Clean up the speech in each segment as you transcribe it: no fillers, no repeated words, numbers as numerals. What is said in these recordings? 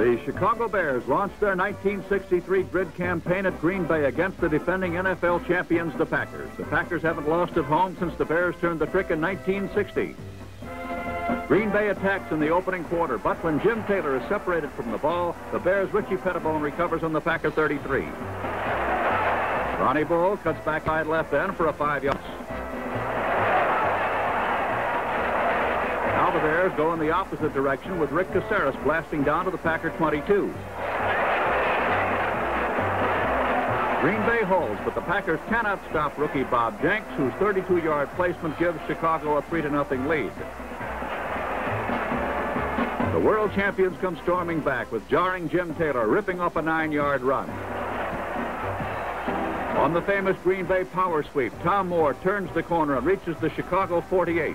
The Chicago Bears launched their 1963 grid campaign at Green Bay against the defending NFL champions, the Packers. The Packers haven't lost at home since the Bears turned the trick in 1960. Green Bay attacks in the opening quarter, but when Jim Taylor is separated from the ball, the Bears' Richie Pettibone recovers on the Packer 33. Ronnie Bull cuts back side left end for a 5-yard. Now the Bears go in the opposite direction with Rick Caceres blasting down to the Packer 22. Green Bay holds, but the Packers cannot stop rookie Bob Jenks, whose 32-yard placement gives Chicago a 3-0 lead. The world champions come storming back with jarring Jim Taylor ripping up a 9-yard run. On the famous Green Bay power sweep, Tom Moore turns the corner and reaches the Chicago 48.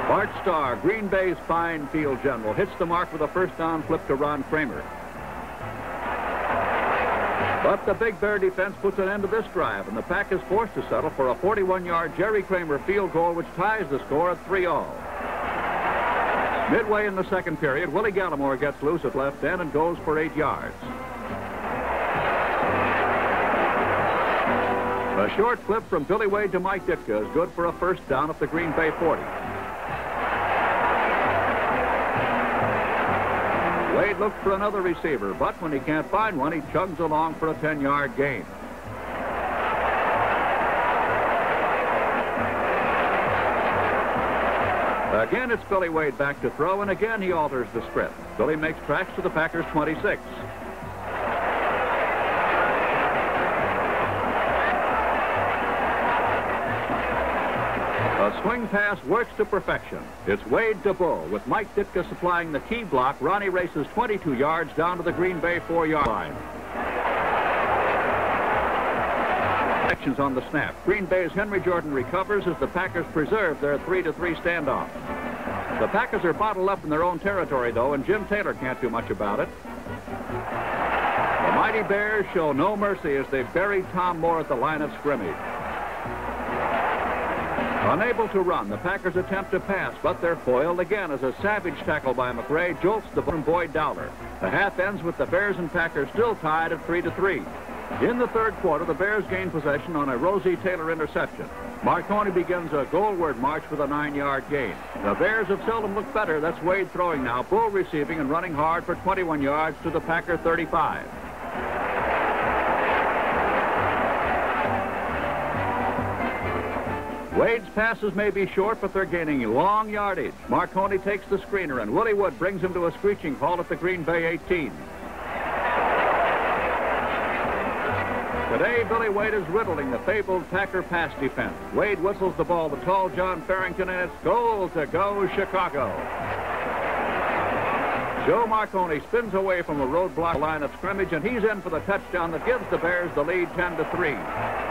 Bart Starr, Green Bay's fine field general, hits the mark with a first down flip to Ron Kramer. But the Big Bear defense puts an end to this drive, and the Pack is forced to settle for a 41-yard Jerry Kramer field goal, which ties the score at 3-all. Midway in the second period, Willie Gallimore gets loose at left end and goes for 8 yards. A short flip from Billy Wade to Mike Ditka is good for a first down at the Green Bay 40. Wade looks for another receiver, but when he can't find one, he chugs along for a 10-yard gain. Again, it's Billy Wade back to throw, and again he alters the script. Billy makes tracks to the Packers 26. A swing pass works to perfection. It's Wade to Bull, with Mike Ditka supplying the key block. Ronnie races 22 yards down to the Green Bay 4-yard line. Actions on the snap. Green Bay's Henry Jordan recovers as the Packers preserve their 3-3 standoff. The Packers are bottled up in their own territory, though, and Jim Taylor can't do much about it. The mighty Bears show no mercy as they bury Tom Moore at the line of scrimmage. Unable to run, the Packers attempt to pass, but they're foiled again as a savage tackle by McRae jolts the ball from Boyd Dowler. The half ends with the Bears and Packers still tied at 3-3. In the third quarter, the Bears gain possession on a Rosie Taylor interception. Marconi begins a goalward march with a 9-yard gain. The Bears have seldom looked better. That's Wade throwing now. Bull receiving and running hard for 21 yards to the Packer 35. Wade's passes may be short, but they're gaining long yardage. Marconi takes the screener, and Willie Wood brings him to a screeching halt at the Green Bay 18. Today, Billy Wade is riddling the fabled Packer pass defense. Wade whistles the ball to tall John Farrington, and it's goal to go Chicago. Joe Marconi spins away from a roadblock line of scrimmage, and he's in for the touchdown that gives the Bears the lead 10-3.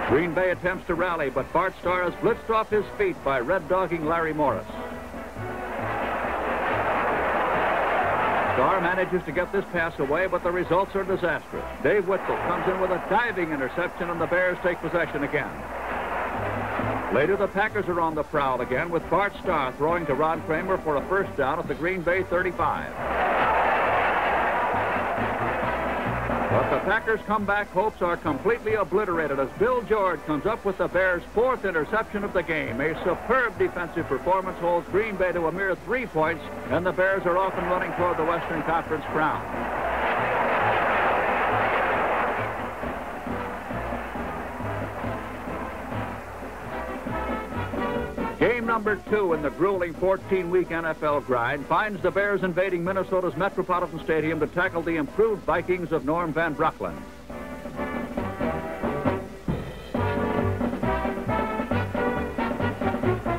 Green Bay attempts to rally, but Bart Starr is blitzed off his feet by red-dogging Larry Morris. Starr manages to get this pass away, but the results are disastrous. Dave Witzel comes in with a diving interception, and the Bears take possession again. Later, the Packers are on the prowl again, with Bart Starr throwing to Ron Kramer for a first down at the Green Bay 35. But the Packers' comeback hopes are completely obliterated as Bill George comes up with the Bears' 4th interception of the game. A superb defensive performance holds Green Bay to a mere 3 points, and the Bears are off and running toward the Western Conference crown. Game number 2 in the grueling 14-week NFL grind finds the Bears invading Minnesota's Metropolitan Stadium to tackle the improved Vikings of Norm Van Brocklin.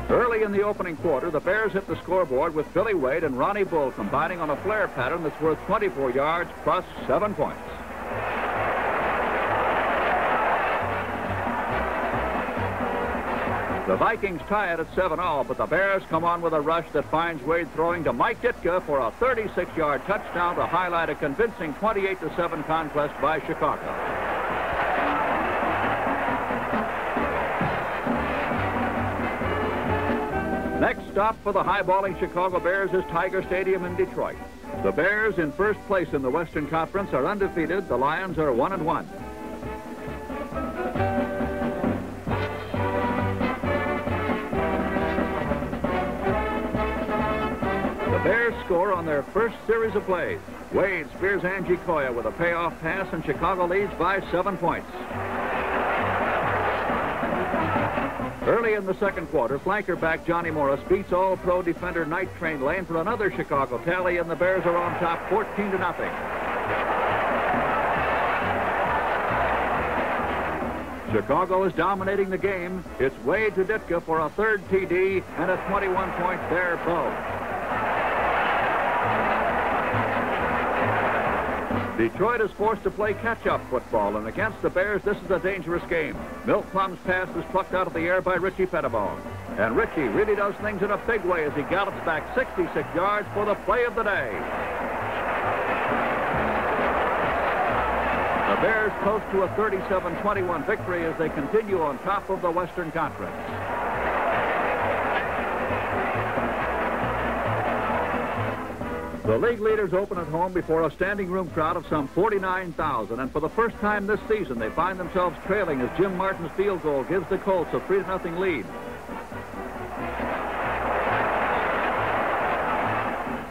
Early in the opening quarter, the Bears hit the scoreboard with Billy Wade and Ronnie Bull combining on a flare pattern that's worth 24 yards plus 7 points. The Vikings tie it at 7-all, but the Bears come on with a rush that finds Wade throwing to Mike Ditka for a 36-yard touchdown to highlight a convincing 28-7 conquest by Chicago. Next stop for the high-balling Chicago Bears is Tiger Stadium in Detroit. The Bears, in first place in the Western Conference, are undefeated. The Lions are 1-1. The Bears score on their first series of plays. Wade spears Angie Koya with a payoff pass, and Chicago leads by 7 points. Early in the second quarter, flanker back Johnny Morris beats all-pro defender Night Train Lane for another Chicago tally, and the Bears are on top 14-0. Chicago is dominating the game. It's Wade to Ditka for a third TD and a 21-point Bear bow. Detroit is forced to play catch-up football, and against the Bears, this is a dangerous game. Milt Plum's pass is plucked out of the air by Richie Pettibone. And Richie really does things in a big way as he gallops back 66 yards for the play of the day. The Bears coast to a 37-21 victory as they continue on top of the Western Conference. The league leaders open at home before a standing room crowd of some 49,000, and for the first time this season, they find themselves trailing as Jim Martin's field goal gives the Colts a 3-0 lead.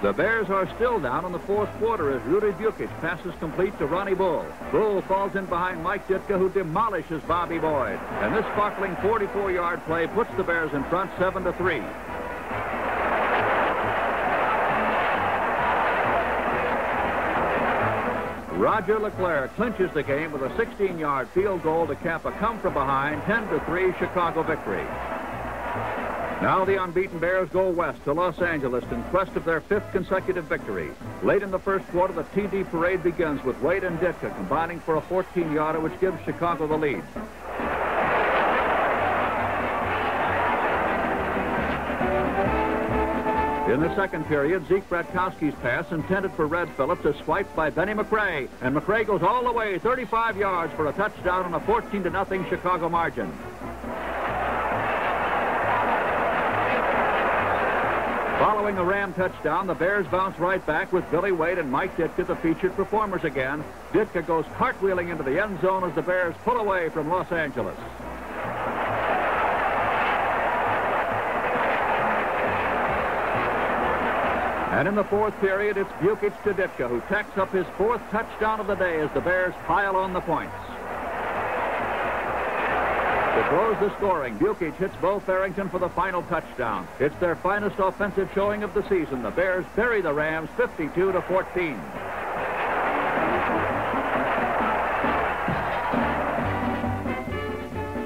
The Bears are still down in the fourth quarter as Rudy Bukic passes complete to Ronnie Bull. Bull falls in behind Mike Ditka, who demolishes Bobby Boyd. And this sparkling 44-yard play puts the Bears in front 7-3. Roger LeClaire clinches the game with a 16-yard field goal to cap a come-from-behind 10-3 Chicago victory. Now the unbeaten Bears go west to Los Angeles in quest of their 5th consecutive victory. Late in the first quarter, the TD parade begins with Wade and Ditka combining for a 14-yarder, which gives Chicago the lead. In the second period, Zeke Bratkowski's pass intended for Red Phillips is swiped by Benny McRae, and McRae goes all the way 35 yards for a touchdown on a 14-0 Chicago margin. Following a Ram touchdown, the Bears bounce right back with Billy Wade and Mike Ditka, the featured performers again. Ditka goes cartwheeling into the end zone as the Bears pull away from Los Angeles. And in the fourth period, it's Bukic to Ditka, who tacks up his 4th touchdown of the day as the Bears pile on the points. To close the scoring, Bukic hits Bo Farrington for the final touchdown. It's their finest offensive showing of the season. The Bears bury the Rams 52-14.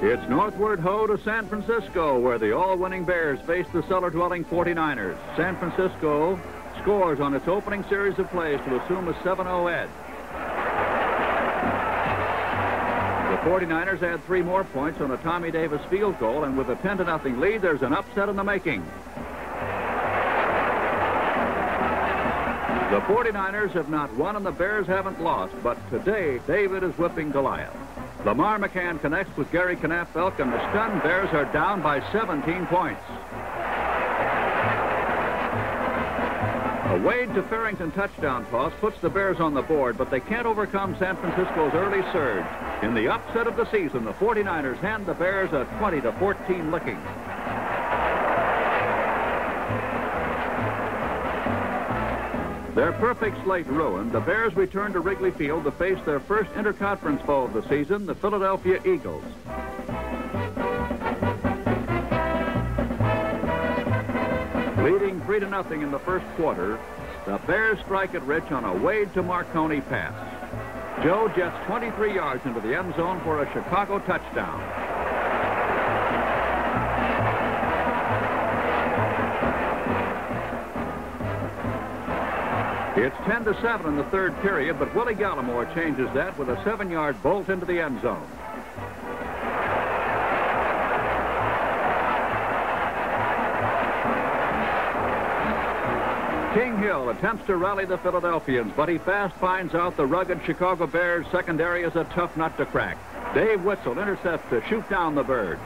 It's northward ho to San Francisco, where the all-winning Bears face the cellar-dwelling 49ers. San Francisco scores on its opening series of plays to assume a 7-0 edge. The 49ers add 3 more points on a Tommy Davis field goal, and with a 10-0 lead, there's an upset in the making. The 49ers have not won and the Bears haven't lost, but today David is whipping Goliath. Lamar McCann connects with Gary Knapp-Felk, and the stunned Bears are down by 17 points. A Wade to Farrington touchdown toss puts the Bears on the board, but they can't overcome San Francisco's early surge. In the upset of the season, the 49ers hand the Bears a 20-14 licking. Their perfect slate ruined, the Bears return to Wrigley Field to face their first interconference foe of the season, the Philadelphia Eagles. Leading 3-0 in the first quarter, the Bears strike it rich on a Wade to Marconi pass. Joe jets 23 yards into the end zone for a Chicago touchdown. It's 10-7 in the third period, but Willie Gallimore changes that with a 7-yard bolt into the end zone. King Hill attempts to rally the Philadelphians, but he fast finds out the rugged Chicago Bears secondary is a tough nut to crack. Dave Witzel intercepts to shoot down the Birds.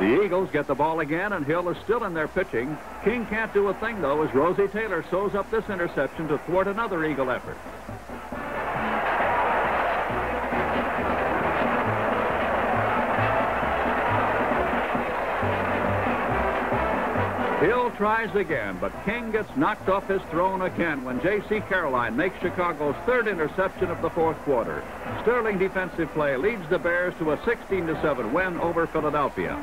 The Eagles get the ball again, and Hill is still in there pitching. King can't do a thing, though, as Rosie Taylor sews up this interception to thwart another Eagle effort. Hill tries again, but King gets knocked off his throne again when J.C. Caroline makes Chicago's third interception of the fourth quarter. Sterling defensive play leads the Bears to a 16-7 win over Philadelphia.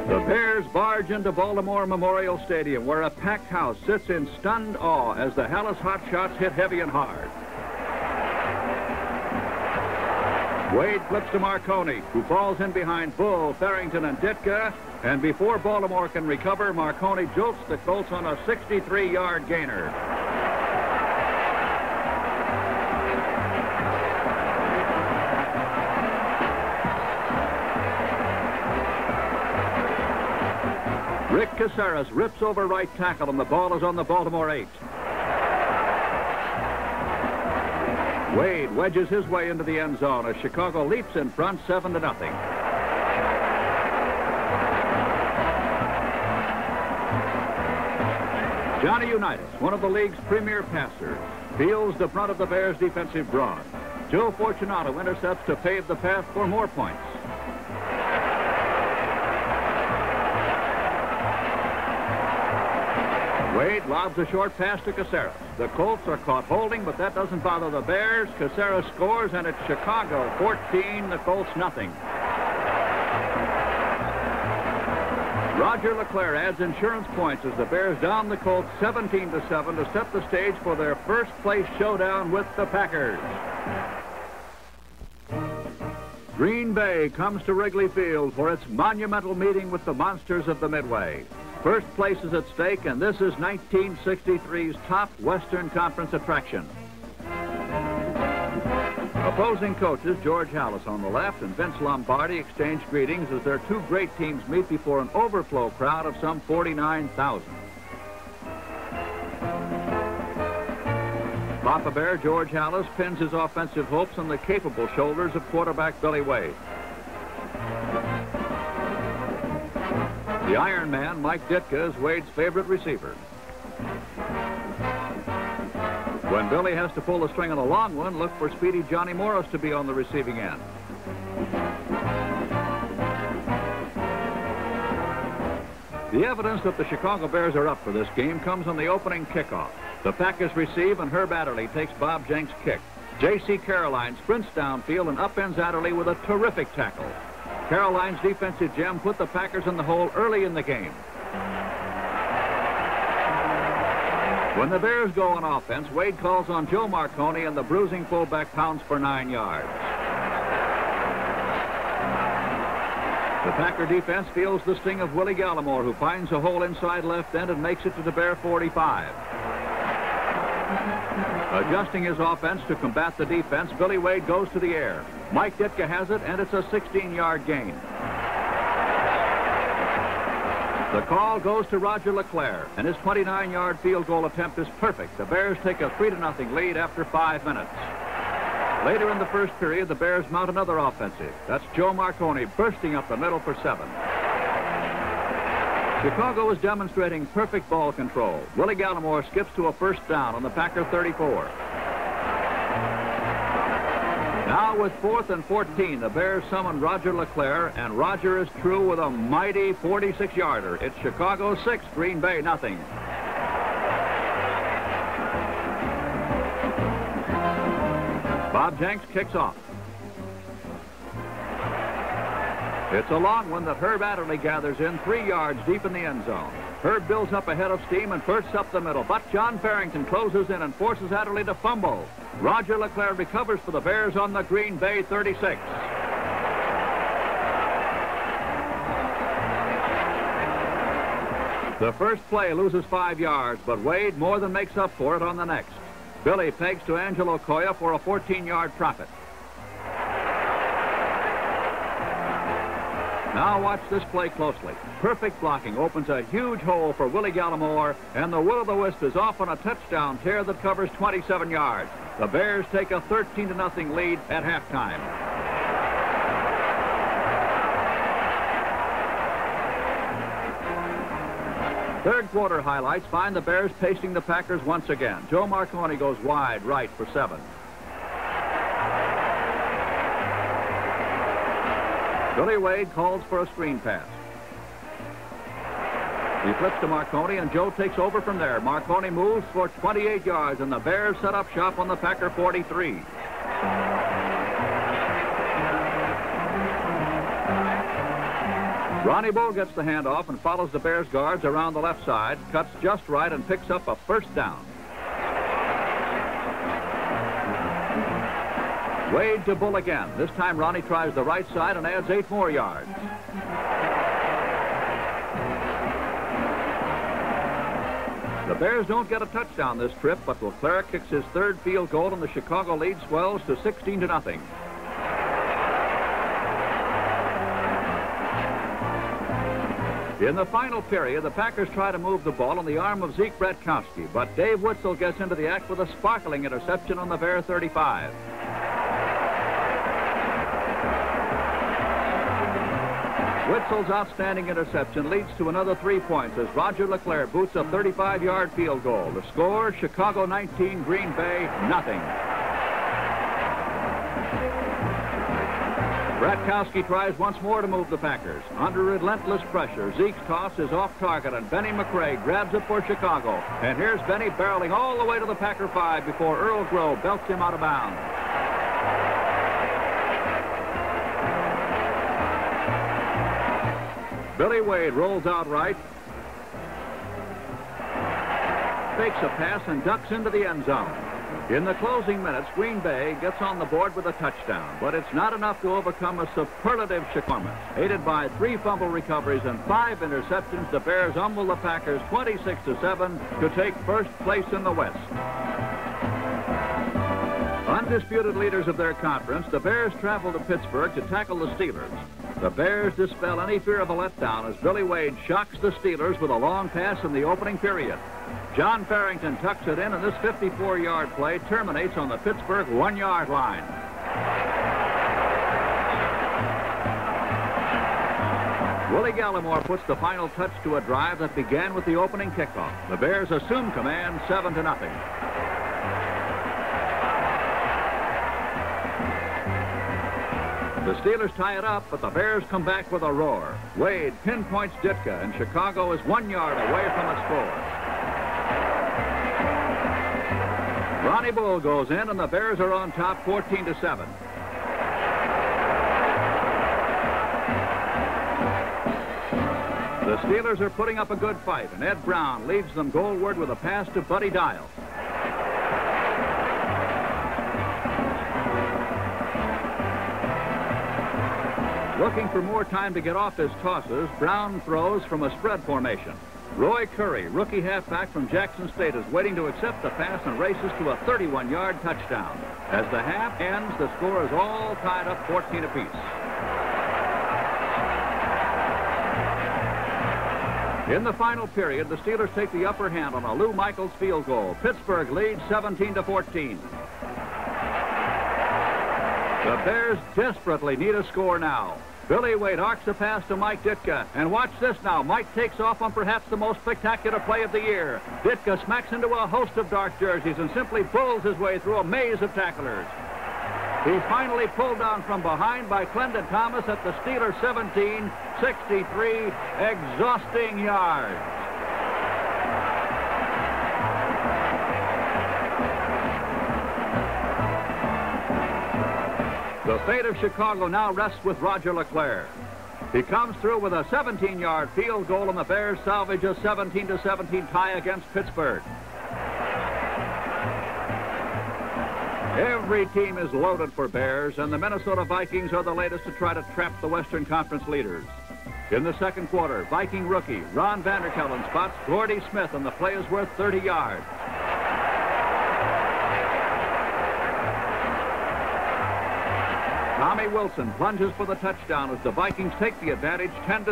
The Bears barge into Baltimore Memorial Stadium, where a packed house sits in stunned awe as the Hallis Hotshots hit heavy and hard. Wade flips to Marconi, who falls in behind Bull, Farrington, and Ditka. And before Baltimore can recover, Marconi jolts the Colts on a 63-yard gainer. Rick Caceres rips over right tackle, and the ball is on the Baltimore 8. Wade wedges his way into the end zone as Chicago leaps in front 7-0. Johnny Unitas, one of the league's premier passers, fields the front of the Bears' defensive broad. Joe Fortunato intercepts to pave the path for more points. Wade lobs a short pass to Caceres. The Colts are caught holding, but that doesn't bother the Bears. Caceres scores, and it's Chicago 14, the Colts nothing. Roger LeClaire adds insurance points as the Bears down the Colts 17-7 to set the stage for their first-place showdown with the Packers. Green Bay comes to Wrigley Field for its monumental meeting with the monsters of the Midway. First place is at stake, and this is 1963's top Western Conference attraction. Opposing coaches George Halas on the left and Vince Lombardi exchange greetings as their two great teams meet before an overflow crowd of some 49,000. Papa Bear George Halas pins his offensive hopes on the capable shoulders of quarterback Billy Wade. The Iron Man, Mike Ditka, is Wade's favorite receiver. When Billy has to pull the string on a long one, look for speedy Johnny Morris to be on the receiving end. The evidence that the Chicago Bears are up for this game comes on the opening kickoff. The Packers receive, and Herb Adderley takes Bob Jenks' kick. J.C. Caroline sprints downfield and upends Adderley with a terrific tackle. Caroline's defensive gem put the Packers in the hole early in the game. When the Bears go on offense, Wade calls on Joe Marconi, and the bruising fullback pounds for 9 yards. The Packer defense feels the sting of Willie Gallimore, who finds a hole inside left end and makes it to the Bear 45. Adjusting his offense to combat the defense, Billy Wade goes to the air. Mike Ditka has it, and it's a 16-yard gain. The call goes to Roger LeClaire, and his 29-yard field goal attempt is perfect. The Bears take a 3-0 lead after 5 minutes. Later in the first period, the Bears mount another offensive. That's Joe Marconi bursting up the middle for 7. Chicago is demonstrating perfect ball control. Willie Gallimore skips to a first down on the Packer 34. Now with 4th and 14, the Bears summon Roger LeClaire, and Roger is true with a mighty 46-yarder. It's Chicago 6, Green Bay nothing. Bob Jenks kicks off. It's a long one that Herb Adderley gathers in 3 yards deep in the end zone. Herb builds up a head of steam and bursts up the middle, but John Farrington closes in and forces Adderley to fumble. Roger LeClaire recovers for the Bears on the Green Bay 36. The first play loses 5 yards, but Wade more than makes up for it on the next. Billy pegs to Angelo Coya for a 14-yard profit. Now watch this play closely. Perfect blocking opens a huge hole for Willie Gallimore, and the will-o'-the-wisp is off on a touchdown tear that covers 27 yards. The Bears take a 13-0 lead at halftime. Third quarter highlights find the Bears pacing the Packers once again. Joe Marconi goes wide right for 7. Billy Wade calls for a screen pass. He flips to Marconi, and Joe takes over from there. Marconi moves for 28 yards, and the Bears set up shop on the Packer 43. Ronnie Bull gets the handoff and follows the Bears guards around the left side, cuts just right, and picks up a first down. Wade to Bull again. This time Ronnie tries the right side and adds 8 more yards. The Bears don't get a touchdown this trip, but LeClaire kicks his third field goal, and the Chicago lead swells to 16-0. In the final period, the Packers try to move the ball on the arm of Zeke Bratkowski, but Dave Witzel gets into the act with a sparkling interception on the Bear 35. Witzel's outstanding interception leads to another 3 points as Roger LeClaire boots a 35-yard field goal. The score, Chicago 19, Green Bay nothing. Bratkowski tries once more to move the Packers. Under relentless pressure, Zeke's toss is off target, and Benny McRae grabs it for Chicago. And here's Benny barreling all the way to the Packer 5 before Earl Grove belts him out of bounds. Billy Wade rolls out right, fakes a pass, and ducks into the end zone. In the closing minutes, Green Bay gets on the board with a touchdown, but it's not enough to overcome a superlative performance. Aided by 3 fumble recoveries and 5 interceptions, the Bears humble the Packers 26-7 to take first place in the West. Undisputed leaders of their conference, the Bears travel to Pittsburgh to tackle the Steelers. The Bears dispel any fear of a letdown as Billy Wade shocks the Steelers with a long pass in the opening period. John Farrington tucks it in, and this 54-yard play terminates on the Pittsburgh 1-yard line. Willie Gallimore puts the final touch to a drive that began with the opening kickoff. The Bears assume command 7-0. The Steelers tie it up, but the Bears come back with a roar. Wade pinpoints Ditka, and Chicago is 1 yard away from a score. Ronnie Bull goes in, and the Bears are on top 14-7. The Steelers are putting up a good fight, and Ed Brown leads them goalward with a pass to Buddy Dial. Looking for more time to get off his tosses, Brown throws from a spread formation. Roy Curry, rookie halfback from Jackson State, is waiting to accept the pass and races to a 31-yard touchdown. As the half ends, the score is all tied up 14 apiece. In the final period, the Steelers take the upper hand on a Lou Michaels field goal. Pittsburgh leads 17-14. The Bears desperately need a score now. Billy Wade arcs a pass to Mike Ditka. And watch this now. Mike takes off on perhaps the most spectacular play of the year. Ditka smacks into a host of dark jerseys and simply pulls his way through a maze of tacklers. He's finally pulled down from behind by Clendon Thomas at the Steelers 17, 63, exhausting yards. The fate of Chicago now rests with Roger LeClaire. He comes through with a 17-yard field goal, and the Bears salvage a 17-17 tie against Pittsburgh. Every team is loaded for Bears, and the Minnesota Vikings are the latest to try to trap the Western Conference leaders. In the second quarter, Viking rookie Ron Vanderkellen spots Gordy Smith, and the play is worth 30 yards. Tommy Wilson plunges for the touchdown as the Vikings take the advantage 10-3.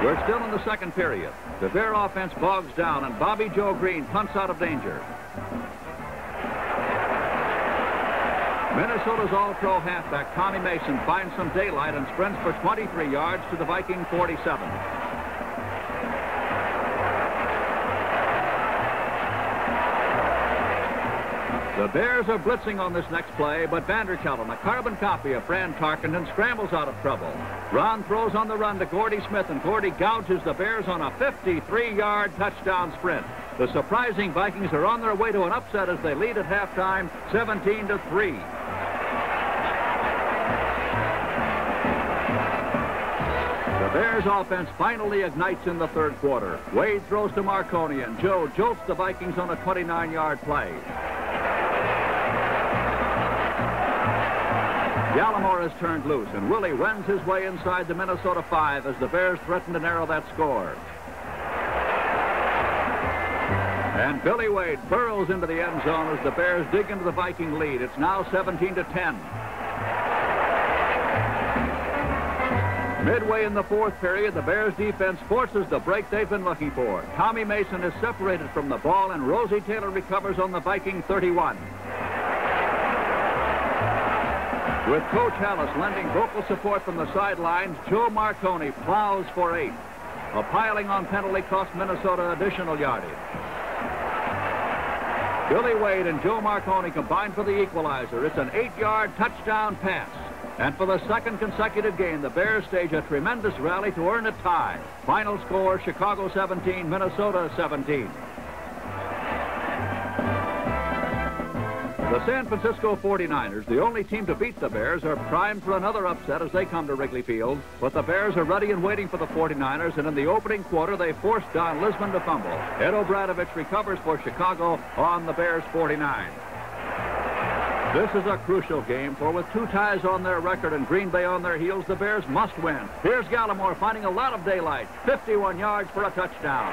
We're still in the second period. The Bear offense bogs down, and Bobby Joe Green punts out of danger. Minnesota's all-pro halfback Tommy Mason finds some daylight and sprints for 23 yards to the Viking 47. The Bears are blitzing on this next play, but Vanderkellen, a carbon copy of Fran Tarkenton, scrambles out of trouble. Ron throws on the run to Gordy Smith, and Gordy gouges the Bears on a 53-yard touchdown sprint. The surprising Vikings are on their way to an upset as they lead at halftime, 17-3. The Bears offense finally ignites in the third quarter. Wade throws to Marconi, and Joe jolts the Vikings on a 29-yard play. Gallimore is turned loose, and Willie rends his way inside the Minnesota 5 as the Bears threaten to narrow that score. And Billy Wade burrows into the end zone as the Bears dig into the Viking lead. It's now 17-10. Midway in the fourth period, the Bears defense forces the break they've been looking for. Tommy Mason is separated from the ball, and Rosie Taylor recovers on the Viking 31. With Coach Hallis lending vocal support from the sidelines, Joe Marconi plows for 8. A piling on penalty cost Minnesota additional yardage. Billy Wade and Joe Marconi combine for the equalizer. It's an 8-yard touchdown pass. And for the second consecutive game, the Bears stage a tremendous rally to earn a tie. Final score, Chicago 17, Minnesota 17. The San Francisco 49ers, the only team to beat the Bears, are primed for another upset as they come to Wrigley Field. But the Bears are ready and waiting for the 49ers, and in the opening quarter, they forced Don Lisman to fumble. Ed O'Bradovich recovers for Chicago on the Bears 49. This is a crucial game, for with 2 ties on their record and Green Bay on their heels, the Bears must win. Here's Gallimore finding a lot of daylight, 51 yards for a touchdown.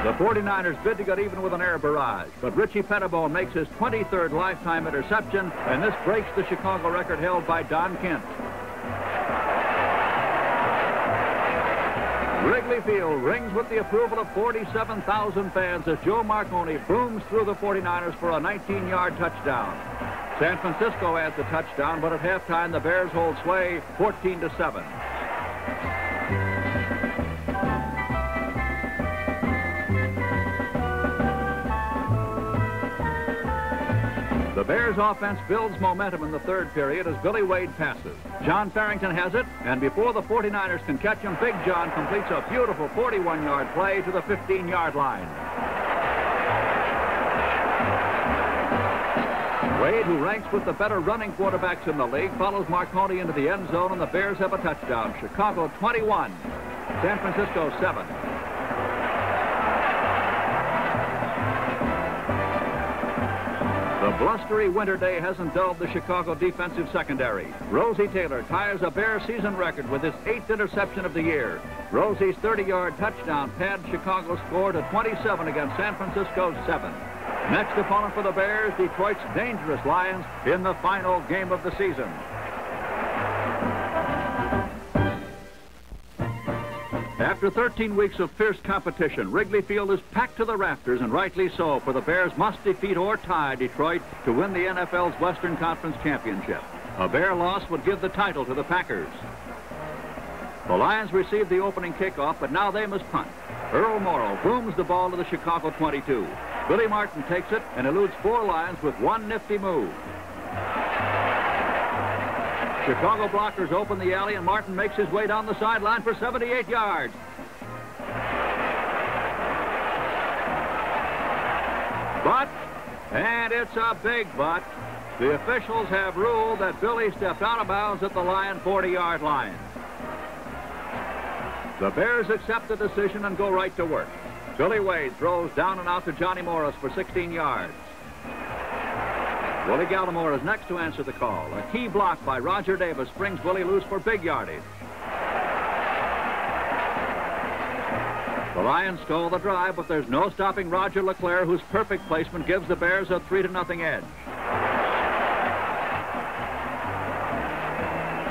The 49ers bid to get even with an air barrage, but Richie Pettibone makes his 23rd lifetime interception, and this breaks the Chicago record held by Don Kent. Wrigley Field rings with the approval of 47,000 fans as Joe Marconi booms through the 49ers for a 19-yard touchdown. San Francisco adds a touchdown, but at halftime the Bears hold sway 14-7. The Bears offense builds momentum in the third period as Billy Wade passes. John Farrington has it, and before the 49ers can catch him, Big John completes a beautiful 41-yard play to the 15-yard line. Wade, who ranks with the better running quarterbacks in the league, follows Marconi into the end zone, and the Bears have a touchdown. Chicago 21, San Francisco 7. The blustery winter day hasn't dulled the Chicago defensive secondary. Rosie Taylor ties a Bear season record with his 8th interception of the year. Rosie's 30-yard touchdown pads Chicago's score to 27 against San Francisco's 7. Next opponent for the Bears, Detroit's dangerous Lions in the final game of the season. After 13 weeks of fierce competition, Wrigley Field is packed to the rafters, and rightly so, for the Bears must defeat or tie Detroit to win the NFL's Western Conference Championship. A Bear loss would give the title to the Packers. The Lions received the opening kickoff, but now they must punt. Earl Morrow booms the ball to the Chicago 22. Billy Martin takes it and eludes 4 Lions with one nifty move. Chicago blockers open the alley, and Martin makes his way down the sideline for 78 yards. But, and it's a big but, the officials have ruled that Billy stepped out of bounds at the Lion 40-yard line. The Bears accept the decision and go right to work. Billy Wade throws down and out to Johnny Morris for 16 yards. Willie Gallimore is next to answer the call. A key block by Roger Davis brings Willie loose for big yardage. The Lions stall the drive, but there's no stopping Roger LeClair, whose perfect placement gives the Bears a 3-0 edge.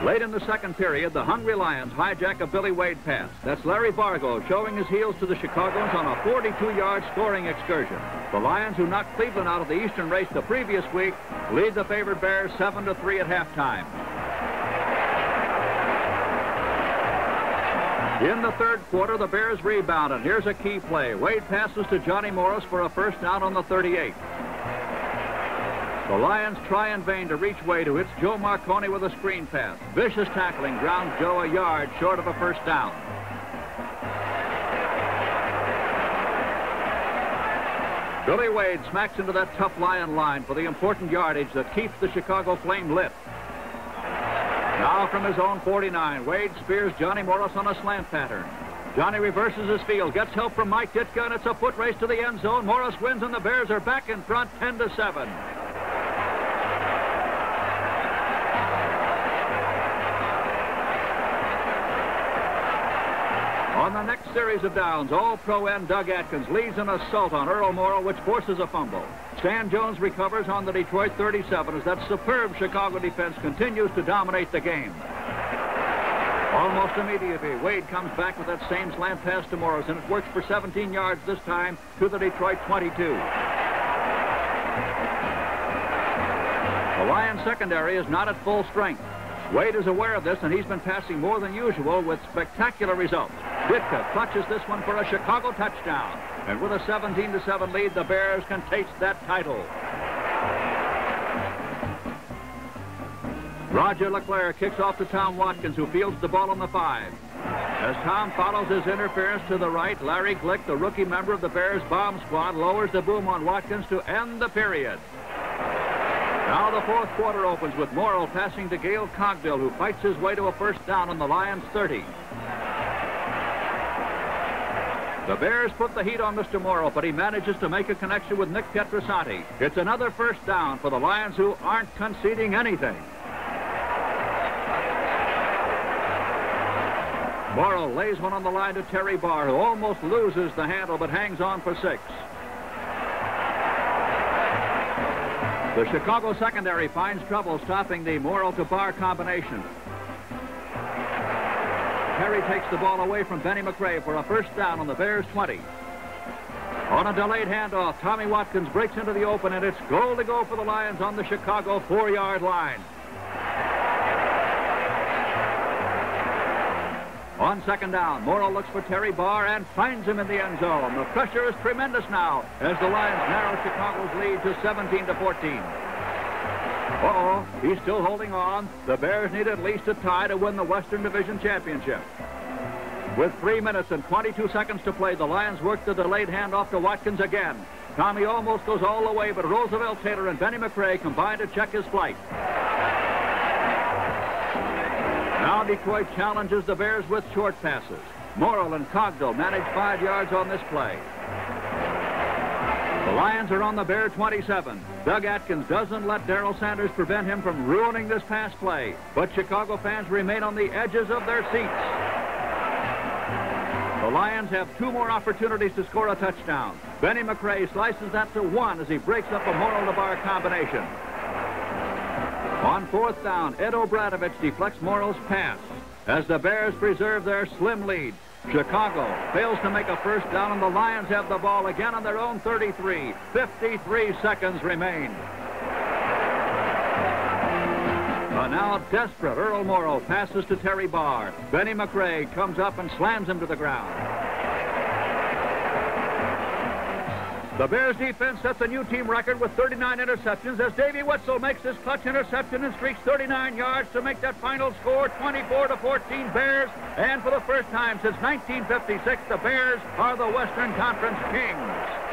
Late in the second period, the hungry Lions hijack a Billy Wade pass. That's Larry Bargo showing his heels to the Chicagoans on a 42-yard scoring excursion. The Lions, who knocked Cleveland out of the Eastern race the previous week, lead the favored Bears 7-3 at halftime. In the third quarter, the Bears rebound, and here's a key play. Wade passes to Johnny Morris for a first down on the 38. The Lions try in vain to reach Wade, who hits Joe Marconi with a screen pass. Vicious tackling grounds Joe a yard short of a first down. Billy Wade smacks into that tough Lion line for the important yardage that keeps the Chicago Flame lit. Now from his own 49, Wade spears Johnny Morris on a slant pattern. Johnny reverses his field, gets help from Mike Ditka, and it's a foot race to the end zone. Morris wins, and the Bears are back in front 10-7. On the next series of downs, All-Pro end Doug Atkins leads an assault on Earl Morrall, which forces a fumble. Stan Jones recovers on the Detroit 37 as that superb Chicago defense continues to dominate the game. Almost immediately, Wade comes back with that same slant pass to Morris, and it works for 17 yards this time to the Detroit 22. The Lions secondary is not at full strength. Wade is aware of this, and he's been passing more than usual with spectacular results. Ditka clutches this one for a Chicago touchdown. And with a 17-7 lead, the Bears can taste that title. Roger LeClair kicks off to Tom Watkins, who fields the ball on the 5. As Tom follows his interference to the right, Larry Glick, the rookie member of the Bears bomb squad, lowers the boom on Watkins to end the period. Now the fourth quarter opens with Morrall passing to Gale Cogdill, who fights his way to a first down on the Lions' 30. The Bears put the heat on Mr. Morrall, but he manages to make a connection with Nick Pietrasante. It's another first down for the Lions, who aren't conceding anything. Morrall lays one on the line to Terry Barr, who almost loses the handle but hangs on for 6. The Chicago secondary finds trouble stopping the Morrall to Barr combination. Terry takes the ball away from Benny McRae for a first down on the Bears' 20. On a delayed handoff, Tommy Watkins breaks into the open, and it's goal to go for the Lions on the Chicago 4-yard line. On second down, Morrall looks for Terry Barr and finds him in the end zone. The pressure is tremendous now as the Lions narrow Chicago's lead to 17-14. Uh-oh, he's still holding on. The Bears need at least a tie to win the Western Division Championship. With 3 minutes and 22 seconds to play, the Lions work the delayed handoff to Watkins again. Tommy almost goes all the way, but Roosevelt Taylor and Benny McRae combine to check his flight. Now Detroit challenges the Bears with short passes. Morrall and Cogdill manage 5 yards on this play. The Lions are on the Bear 27. Doug Atkins doesn't let Darrell Sanders prevent him from ruining this pass play, but Chicago fans remain on the edges of their seats. The Lions have 2 more opportunities to score a touchdown. Benny McRae slices that to 1 as he breaks up a Morrall to Barr combination. On fourth down, Ed O'Bradovich deflects Morrall's pass as the Bears preserve their slim lead. Chicago fails to make a first down, and the Lions have the ball again on their own 33. 53 seconds remain. A now desperate Earl Morrall passes to Terry Barr. Benny McRae comes up and slams him to the ground. The Bears defense sets a new team record with 39 interceptions as Davey Wetzel makes his clutch interception and streaks 39 yards to make that final score 24-14 Bears. And for the first time since 1956, the Bears are the Western Conference kings.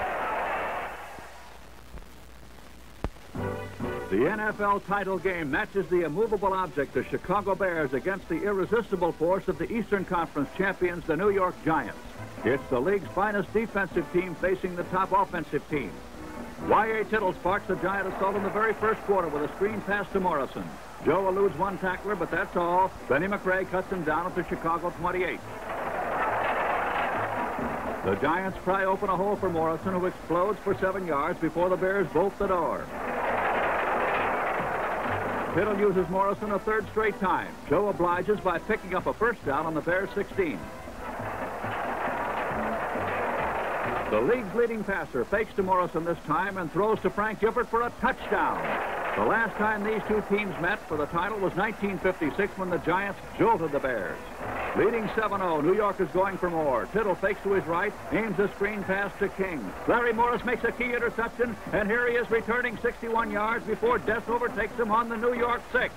The NFL title game matches the immovable object, the Chicago Bears, against the irresistible force of the Eastern Conference champions, the New York Giants. It's the league's finest defensive team facing the top offensive team. Y.A. Tittle sparks the Giant assault in the very first quarter with a screen pass to Morrison. Joe eludes one tackler, but that's all. Benny McRae cuts him down at the Chicago 28. The Giants pry open a hole for Morrison, who explodes for 7 yards before the Bears bolt the door. Tittle uses Morrison a third straight time. Joe obliges by picking up a first down on the Bears' 16. The league's leading passer fakes to Morrison this time and throws to Frank Gifford for a touchdown. The last time these two teams met for the title was 1956 when the Giants jolted the Bears. Leading 7-0, New York is going for more. Tittle fakes to his right, aims a screen pass to King. Larry Morris makes a key interception, and here he is returning 61 yards before Des overtakes him on the New York 6.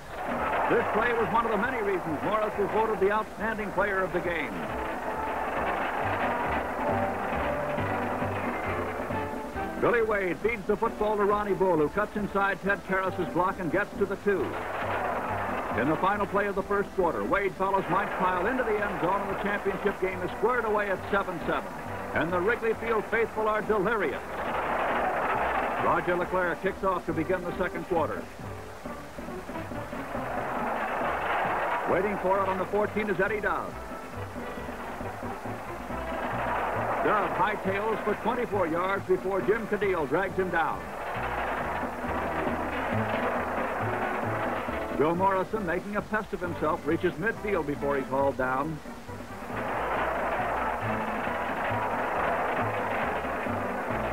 This play was one of the many reasons Morris was voted the outstanding player of the game. Billy Wade feeds the football to Ronnie Bull, who cuts inside Ted Karras' block and gets to the 2. In the final play of the first quarter, Wade follows Mike Pyle into the end zone, and the championship game is squared away at 7-7. And the Wrigley Field faithful are delirious. Roger LeClaire kicks off to begin the second quarter. Waiting for it on the 14 is Eddie Dove. Dove hightails for 24 yards before Jim Cadillo drags him down. Joe Morrison, making a pest of himself, reaches midfield before he's hauled down.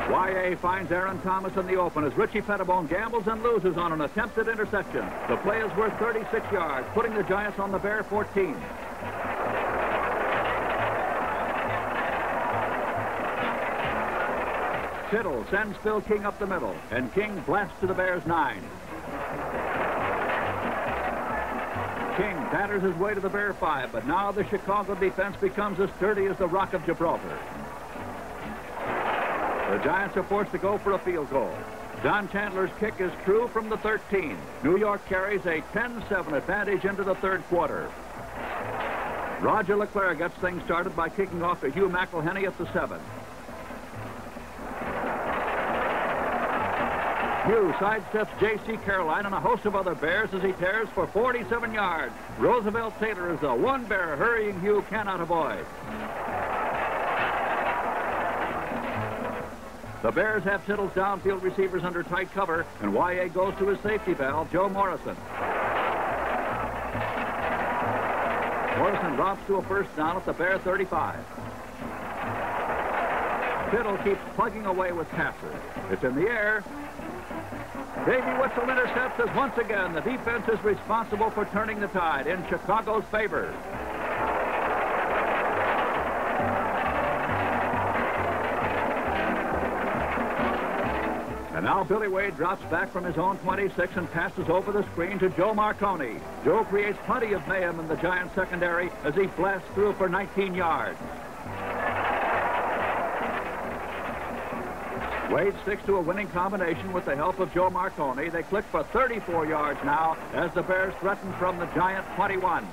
Y.A. finds Aaron Thomas in the open as Richie Pettibone gambles and loses on an attempted interception. The play is worth 36 yards, putting the Giants on the Bear 14. Tittle sends Phil King up the middle, and King blasts to the Bears' 9. King batters his way to the Bear 5, but now the Chicago defense becomes as sturdy as the Rock of Gibraltar. The Giants are forced to go for a field goal. Don Chandler's kick is true from the 13. New York carries a 10-7 advantage into the third quarter. Roger LeClaire gets things started by kicking off to Hugh McElhenney at the 7. Hugh sidesteps J.C. Caroline and a host of other Bears as he tears for 47 yards. Roosevelt Taylor is the one Bear hurrying Hugh cannot avoid. The Bears have Tittle's downfield receivers under tight cover, and Y.A. goes to his safety valve, Joe Morrison. Morrison drops to a first down at the Bear 35. Tittle keeps plugging away with passes. It's in the air. Davey Witzel intercepts as once again the defense is responsible for turning the tide in Chicago's favor. And now Billy Wade drops back from his own 26 and passes over the screen to Joe Marconi. Joe creates plenty of mayhem in the Giants secondary as he blasts through for 19 yards. Wade sticks to a winning combination with the help of Joe Marconi. They click for 34 yards now as the Bears threaten from the Giant 21.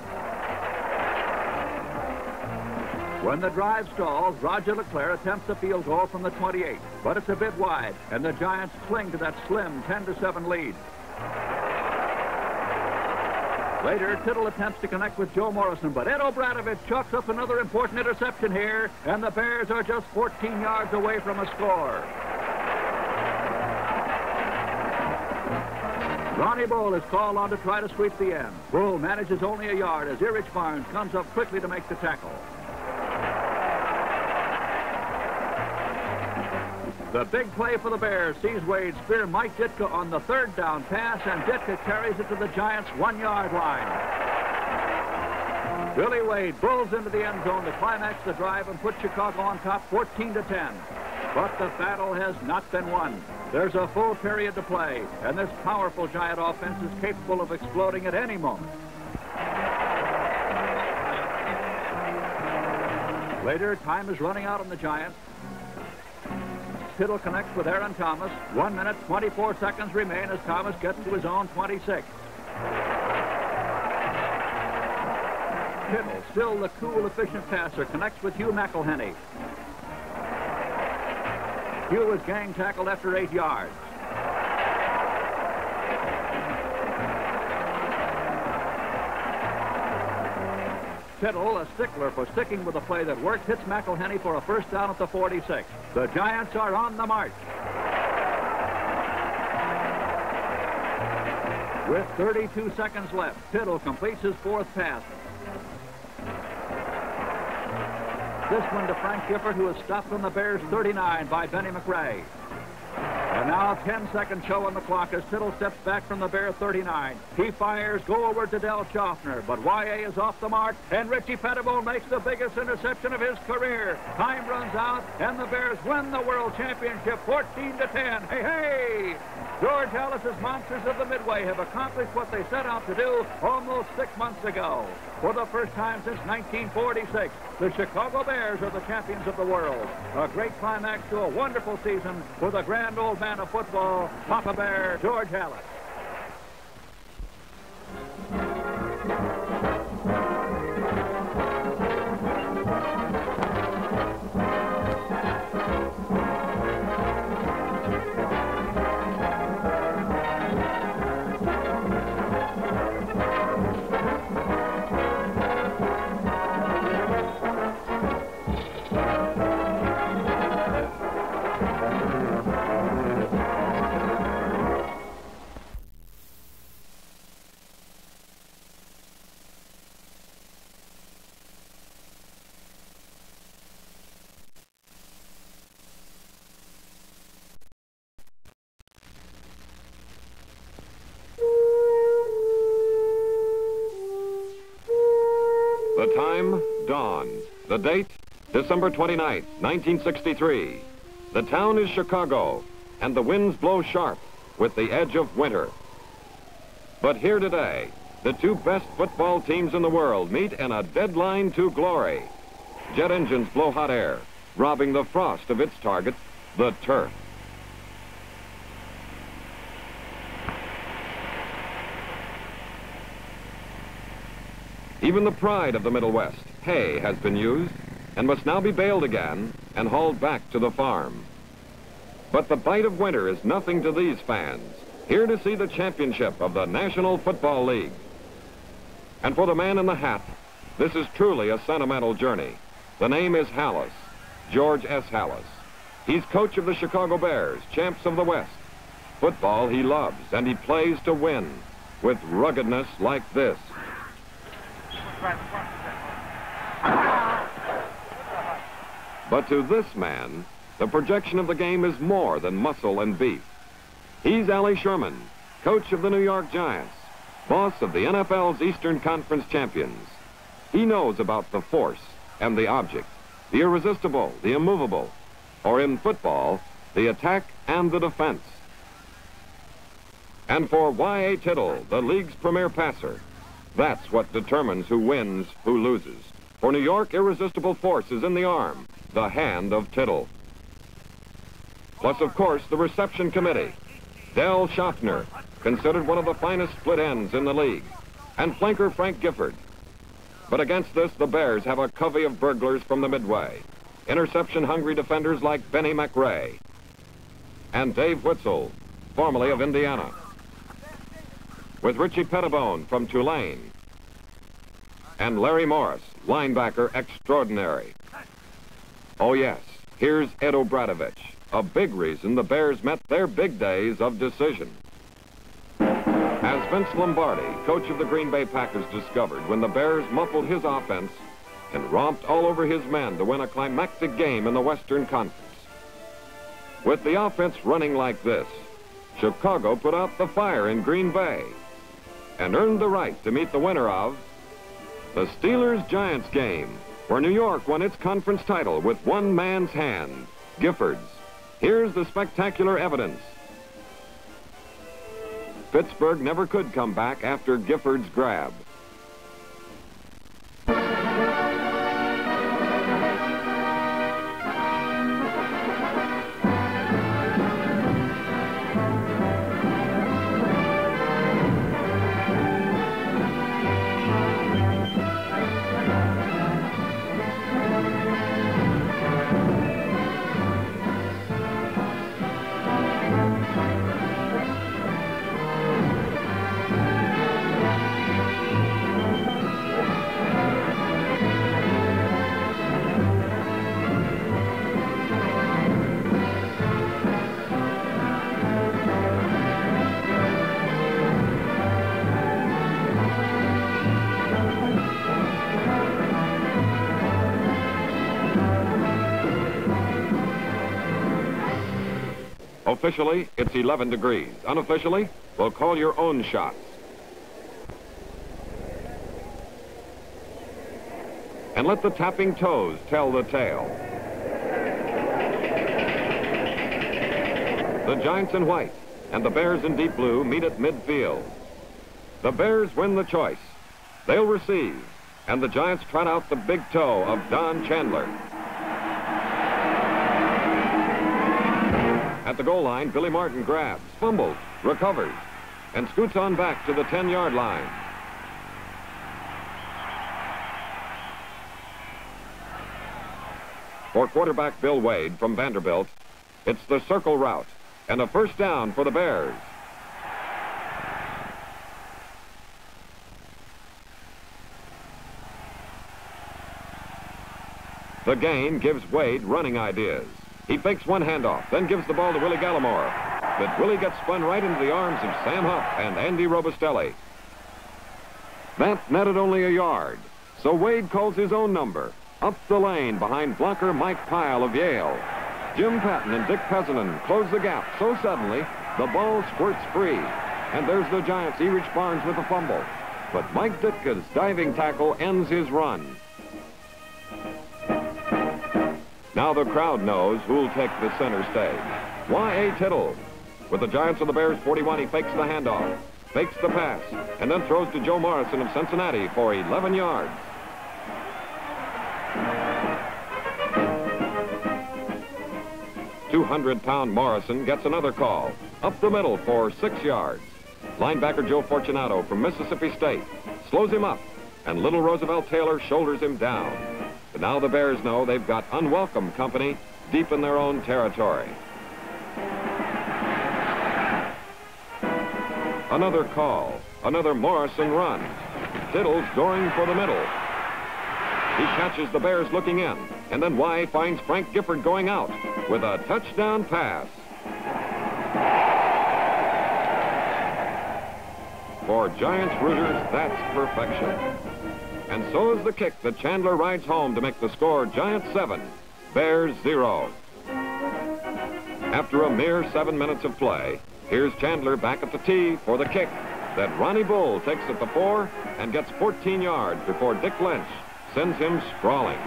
When the drive stalls, Roger LeClaire attempts a field goal from the 28, but it's a bit wide, and the Giants cling to that slim 10-7 lead. Later, Tittle attempts to connect with Joe Morrison, but Ed O'Bradovich chalks up another important interception here, and the Bears are just 14 yards away from a score. Ronnie Bull is called on to try to sweep the end. Bull manages only a yard as Erich Barnes comes up quickly to make the tackle. The big play for the Bears sees Wade spear Mike Ditka on the third down pass, and Ditka carries it to the Giants' 1-yard line. Billy Wade bulls into the end zone to climax the drive and put Chicago on top 14-10. But the battle has not been won. There's a full period to play, and this powerful Giant offense is capable of exploding at any moment. Later, time is running out on the Giants. Tittle connects with Aaron Thomas. 1 minute, 24 seconds remain as Thomas gets to his own 26. Tittle, still the cool, efficient passer, connects with Hugh McElhenney. Hugh is gang tackled after 8 yards. Tittle, a stickler for sticking with a play that worked, hits McElhenney for a first down at the 46. The Giants are on the march. With 32 seconds left, Tittle completes his fourth pass. This one to Frank Gifford, who is stopped on the Bears' 39 by Benny McRae. And now 10-second show on the clock as Tittle steps back from the Bear 39. He fires goalward to Del Schaffner, but Y.A. is off the mark, and Richie Pettibone makes the biggest interception of his career. Time runs out, and the Bears win the World Championship 14-10. Hey, hey! George Halas's Monsters of the Midway have accomplished what they set out to do almost 6 months ago. For the first time since 1946, the Chicago Bears are the champions of the world. A great climax to a wonderful season for the grand old man of football, Papa Bear, George Halas. The time, dawn. The date, December 29th, 1963. The town is Chicago, and the winds blow sharp with the edge of winter. But here today, the two best football teams in the world meet in a deadline to glory. Jet engines blow hot air, robbing the frost of its target, the turf. Even the pride of the Middle West, hay, has been used and must now be baled again and hauled back to the farm. But the bite of winter is nothing to these fans, here to see the championship of the National Football League. And for the man in the hat, this is truly a sentimental journey. The name is Halas, George S. Halas. He's coach of the Chicago Bears, champs of the West. Football he loves, and he plays to win, with ruggedness like this. But to this man, the projection of the game is more than muscle and beef. He's Allie Sherman, coach of the New York Giants, boss of the NFL's Eastern Conference champions. He knows about the force and the object, the irresistible, the immovable, or in football, the attack and the defense. And for Y.A. Tittle, the league's premier passer, that's what determines who wins, who loses. For New York, irresistible force is in the arm, the hand of Tittle. Plus, of course, the reception committee. Del Schaffner, considered one of the finest split ends in the league, and flanker Frank Gifford. But against this, the Bears have a covey of burglars from the Midway, interception-hungry defenders like Benny McRae, and Dave Witzel, formerly of Indiana, with Richie Pettibone from Tulane, and Larry Morris, linebacker extraordinary. Oh yes, here's Ed Obradovich, a big reason the Bears met their big days of decision. As Vince Lombardi, coach of the Green Bay Packers, discovered when the Bears muffled his offense and romped all over his men to win a climactic game in the Western Conference. With the offense running like this, Chicago put out the fire in Green Bay and earned the right to meet the winner of the Steelers-Giants game, where New York won its conference title with one man's hand, Gifford's. Here's the spectacular evidence. Pittsburgh never could come back after Gifford's grab. Officially, it's 11 degrees. Unofficially, we'll call your own shots. And let the tapping toes tell the tale. The Giants in white and the Bears in deep blue meet at midfield. The Bears win the choice. They'll receive, and the Giants trot out the big toe of Don Chandler. At the goal line, Billy Martin grabs, fumbles, recovers, and scoots on back to the 10-yard line. For quarterback Bill Wade from Vanderbilt, it's the circle route and a first down for the Bears. The gain gives Wade running ideas. He fakes one handoff, then gives the ball to Willie Gallimore. But Willie gets spun right into the arms of Sam Huff and Andy Robustelli. That netted only a yard, so Wade calls his own number. Up the lane behind blocker Mike Pyle of Yale. Jim Patton and Dick Pesanen close the gap so suddenly the ball squirts free. And there's the Giants' Erich Barnes with a fumble. But Mike Ditka's diving tackle ends his run. Now the crowd knows who'll take the center stage. Y.A. Tittle. With the Giants of the Bears 41, he fakes the handoff, fakes the pass, and then throws to Joe Morrison of Cincinnati for 11 yards. "200-pound Morrison gets another call, up the middle for 6 yards. Linebacker Joe Fortunato from Mississippi State slows him up, and little Roosevelt Taylor shoulders him down. But now the Bears know they've got unwelcome company deep in their own territory. Another call, another Morrison run. Tittle's going for the middle. He catches the Bears looking in, and then Y finds Frank Gifford going out with a touchdown pass. For Giants rooters, that's perfection. And so is the kick that Chandler rides home to make the score Giants 7, Bears 0. After a mere 7 minutes of play, here's Chandler back at the tee for the kick that Ronnie Bull takes at the 4 and gets 14 yards before Dick Lynch sends him sprawling.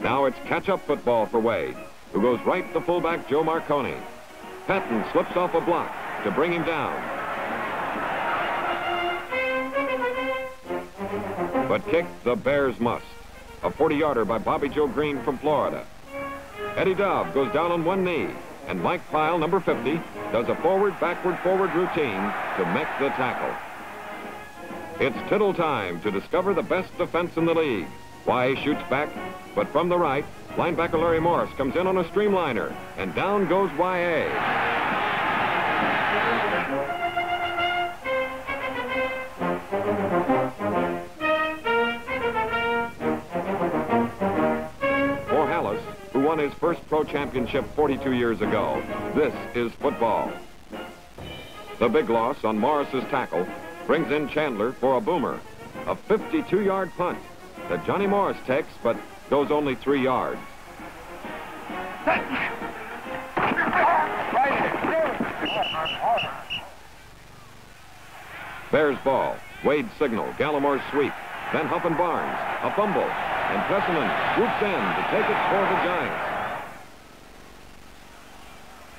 Now it's catch-up football for Wade, who goes right to fullback Joe Marconi. Patton slips off a block to bring him down. But kick the Bears must. A 40-yarder by Bobby Joe Green from Florida. Eddie Dove goes down on one knee, and Mike Pyle, number 50, does a forward-backward-forward routine to make the tackle. It's Tittle time to discover the best defense in the league. Y shoots back, but from the right, linebacker Larry Morris comes in on a streamliner, and down goes Y.A. For Hallis, who won his first pro championship 42 years ago, this is football. The big loss on Morris's tackle brings in Chandler for a boomer, a 52-yard punt that Johnny Morris takes, but goes only 3 yards. Bears ball, Wade signal, Gallimore's sweep, then Huff and Barnes, a fumble, and Pesanen swoops in to take it for the Giants.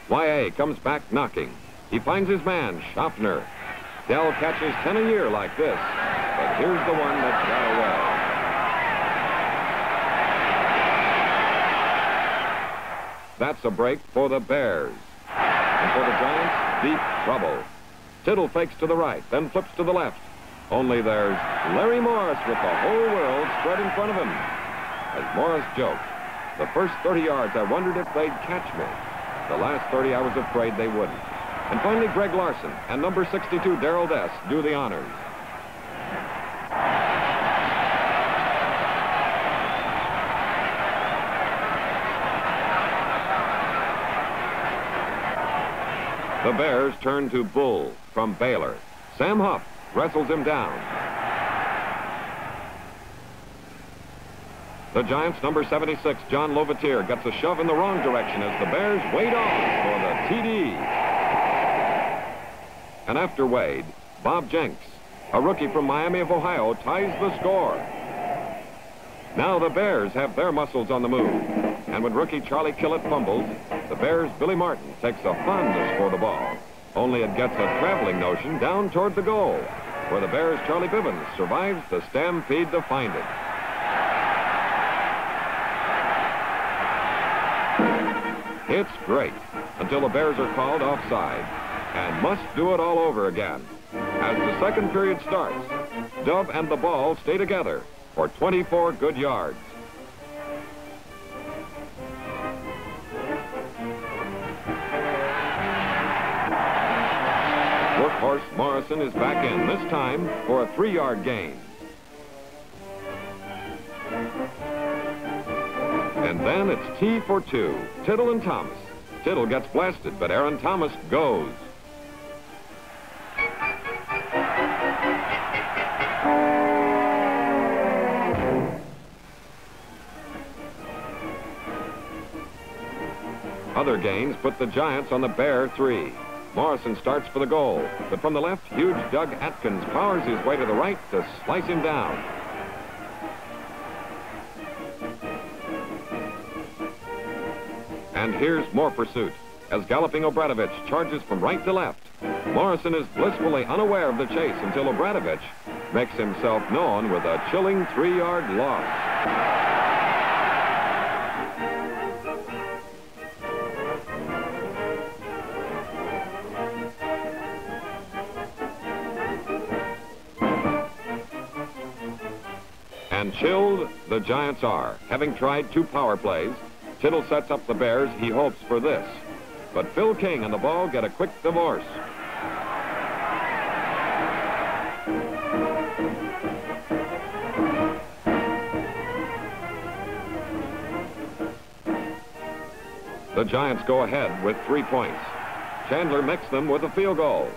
Y.A. comes back knocking. He finds his man, Schaffner. Dell catches 10 a year like this, but here's the one that got away. That's a break for the Bears. And for the Giants, deep trouble. Tittle fakes to the right, then flips to the left. Only there's Larry Morris with the whole world spread in front of him. As Morris joked, the first 30 yards I wondered if they'd catch me. The last 30 I was afraid they wouldn't. And finally, Greg Larson and number 62, Darrell Dess, do the honors. The Bears turn to Bull from Baylor. Sam Huff wrestles him down. The Giants' number 76, John Lovatier, gets a shove in the wrong direction as the Bears wade on for the TD. And after Wade, Bob Jenks, a rookie from Miami of Ohio, ties the score. Now the Bears have their muscles on the move. And when rookie Charlie Killett fumbles, the Bears' Billy Martin takes a fondness for the ball. Only it gets a traveling notion down toward the goal, where the Bears' Charlie Bivens survives the stampede to find it. It's great until the Bears are called offside and must do it all over again. As the second period starts, Dove and the ball stay together for 24 good yards. Workhorse Morrison is back in, this time for a 3-yard gain. And then it's T for 2, Tittle and Thomas. Tittle gets blasted, but Aaron Thomas goes. Other gains put the Giants on the Bear 3. Morrison starts for the goal, but from the left, huge Doug Atkins powers his way to the right to slice him down. And here's more pursuit as galloping Obradovich charges from right to left. Morrison is blissfully unaware of the chase until Obradovich makes himself known with a chilling 3-yard loss. And chilled the Giants are. Having tried 2 power plays, Tittle sets up the Bears. He hopes for this. But Phil King and the ball get a quick divorce. The Giants go ahead with 3 points. Chandler makes them with a field goal.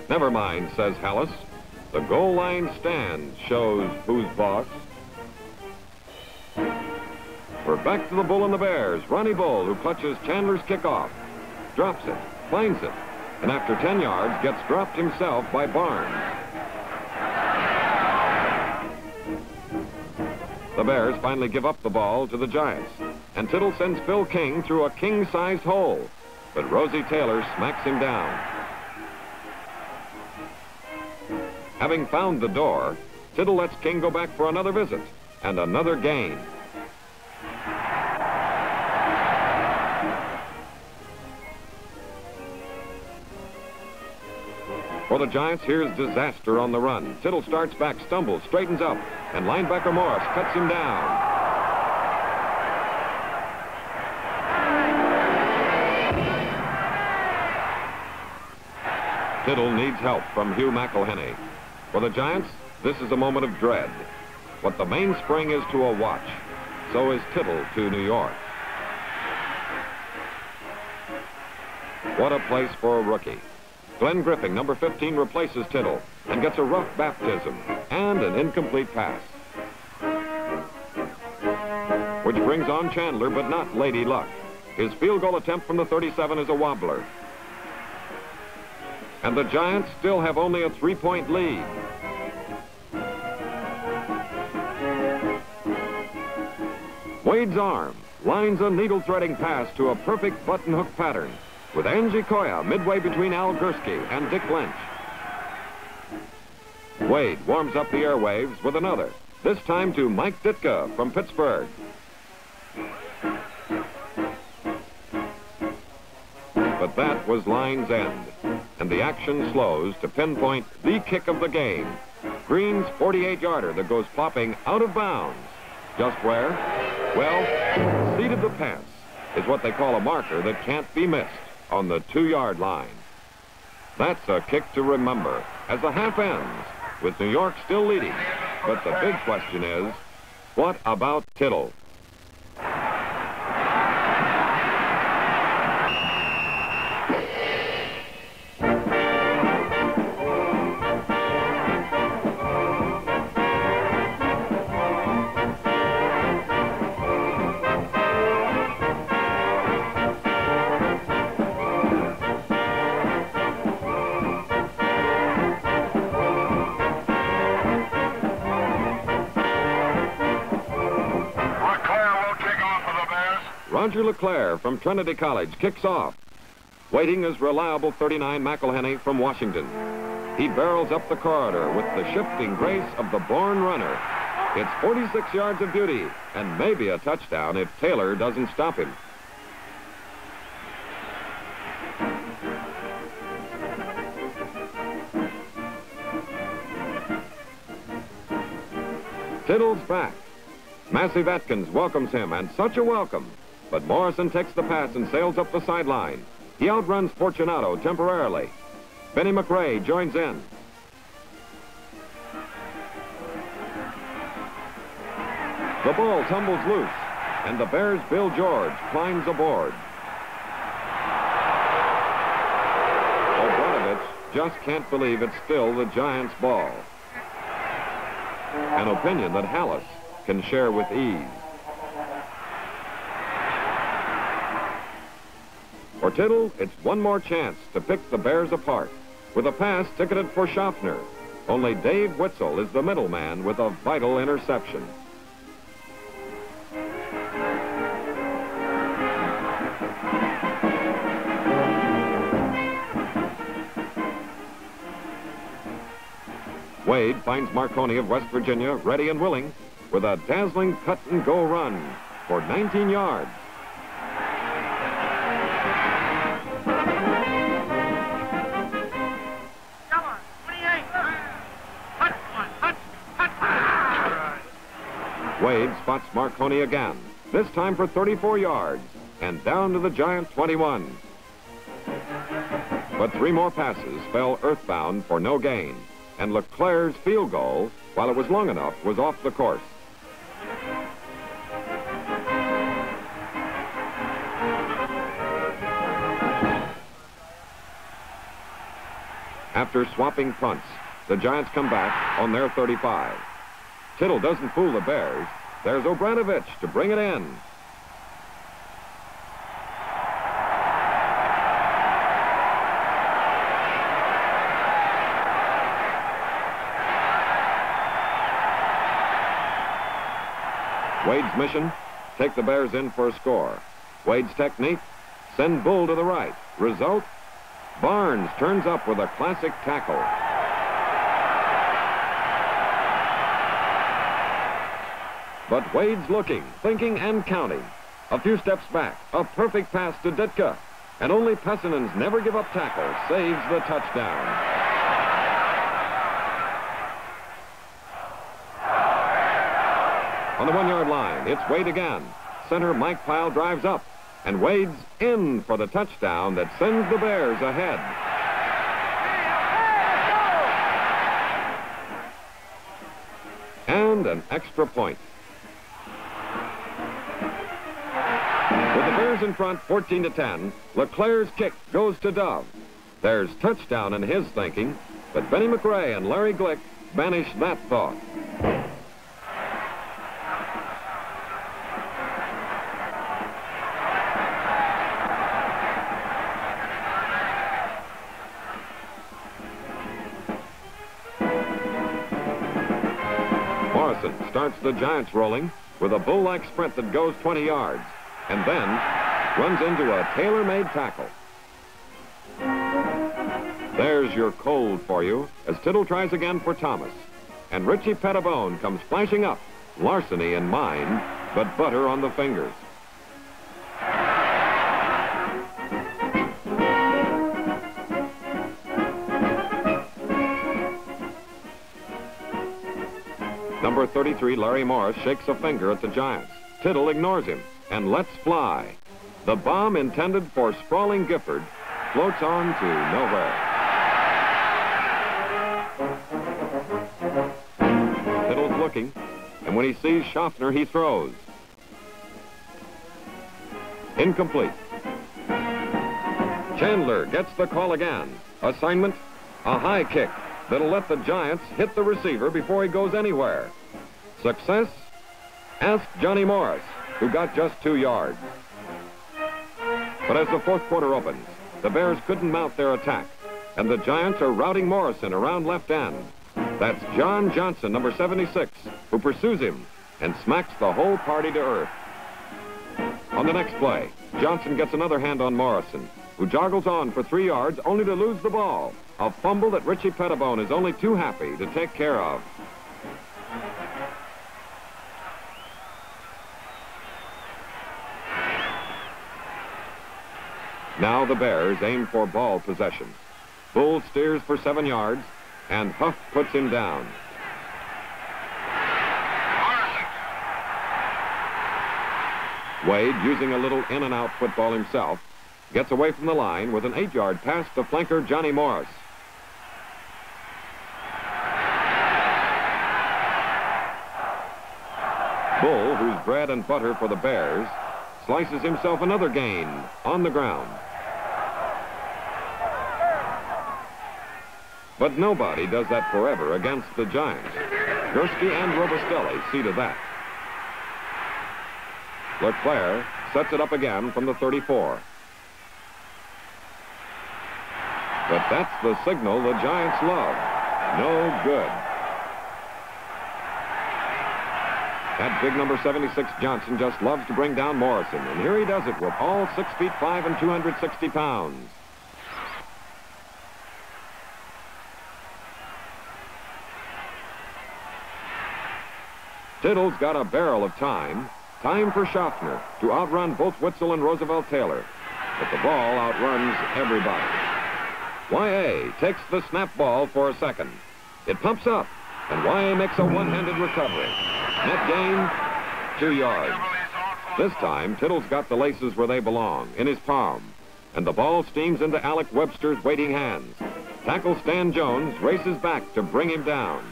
Never mind, says Hallis. The goal line stand shows who's boss. We're back to the Bull and the Bears. Ronnie Bull, who clutches Chandler's kickoff, drops it, finds it, and after 10 yards gets dropped himself by Barnes. The Bears finally give up the ball to the Giants, and Tittle sends Phil King through a king-sized hole, but Rosie Taylor smacks him down. Having found the door, Tittle lets King go back for another visit and another gain. For the Giants, here's disaster on the run. Tittle starts back, stumbles, straightens up, and linebacker Morris cuts him down. Tittle needs help from Hugh McElhenney. For the Giants, this is a moment of dread. What the mainspring is to a watch, so is Tittle to New York. What a place for a rookie. Glenn Griffin, number 15, replaces Tittle and gets a rough baptism and an incomplete pass. Which brings on Chandler, but not Lady Luck. His field goal attempt from the 37 is a wobbler. And the Giants still have only a 3-point lead. Wade's arm lines a needle-threading pass to a perfect button-hook pattern with Angie Koya midway between Al Gursky and Dick Lynch. Wade warms up the airwaves with another, this time to Mike Ditka from Pittsburgh. But that was line's end, and the action slows to pinpoint the kick of the game. Green's 48-yarder that goes popping out of bounds. Just where? Well, seat of the pants is what they call a marker that can't be missed on the 2-yard line. That's a kick to remember as the half ends with New York still leading. But the big question is, what about Tittle? Roger LeClaire from Trinity College kicks off. Waiting is reliable 39 McElhenney from Washington. He barrels up the corridor with the shifting grace of the born runner. It's 46 yards of beauty and maybe a touchdown if Taylor doesn't stop him. Tittle's back. Massive Atkins welcomes him, and such a welcome. But Morrison takes the pass and sails up the sideline. He outruns Fortunato temporarily. Benny McRae joins in. The ball tumbles loose, and the Bears' Bill George climbs aboard. Obradovic just can't believe it's still the Giants' ball. An opinion that Halas can share with ease. For Tittle, it's one more chance to pick the Bears apart with a pass ticketed for Schaffner. Only Dave Witzel is the middleman with a vital interception. Wade finds Marconi of West Virginia ready and willing with a dazzling cut-and-go run for 19 yards. Come on, 28. Wade spots Marconi again, this time for 34 yards, and down to the Giant 21. But 3 more passes fell earthbound for no gain, and LeClaire's field goal, while it was long enough, was off the course. After swapping punts, the Giants come back on their 35. Tittle doesn't fool the Bears. There's Obradovic to bring it in. Wade's mission, take the Bears in for a score. Wade's technique, send Bull to the right. Result, Barnes turns up with a classic tackle. But Wade's looking, thinking, and counting. A few steps back, a perfect pass to Ditka. And only Pessinen's never give up tackle saves the touchdown. On the 1-yard line, it's Wade again. Center Mike Pyle drives up, and Wade's in for the touchdown that sends the Bears ahead. And an extra point. With the Bears in front, 14-10, LeClaire's kick goes to Dove. There's touchdown in his thinking, but Benny McRae and Larry Glick banish that thought. Morrison starts the Giants rolling with a bull-like sprint that goes 20 yards and then runs into a tailor-made tackle. There's your cold for you as Tittle tries again for Thomas. And Richie Pettibone comes flashing up, larceny in mind, but butter on the fingers. Number 33, Larry Morris, shakes a finger at the Giants. Tittle ignores him and lets fly. The bomb intended for sprawling Gifford floats on to nowhere. Tittle's looking, and when he sees Schaffner, he throws. Incomplete. Chandler gets the call again. Assignment, a high kick that'll let the Giants hit the receiver before he goes anywhere. Success? Ask Johnny Morris, who got just 2 yards. But as the fourth quarter opens, the Bears couldn't mount their attack, and the Giants are routing Morrison around left end. That's John Johnson, number 76, who pursues him and smacks the whole party to earth. On the next play, Johnson gets another hand on Morrison, who joggles on for 3 yards only to lose the ball. A fumble that Richie Pettibone is only too happy to take care of. Now the Bears aim for ball possession. Bull steers for 7 yards, and Huff puts him down. Wade, using a little in-and-out football himself, gets away from the line with an 8-yard pass to flanker Johnny Morris. Bull, who's bread and butter for the Bears, slices himself another gain on the ground. But nobody does that forever against the Giants. Gursky and Robustelli see to that. LeClaire sets it up again from the 34. But that's the signal the Giants love. No good. That big number 76 Johnson just loves to bring down Morrison, and here he does it with all 6'5" and 260 pounds. Tittle's got a barrel of time. Time for Schaffner to outrun both Witzel and Roosevelt Taylor. But the ball outruns everybody. Y.A. takes the snap ball for a second. It pumps up, and Y.A. makes a one-handed recovery. Net gain, 2 yards. This time, Tittle's got the laces where they belong, in his palm. And the ball steams into Alec Webster's waiting hands. Tackle Stan Jones races back to bring him down.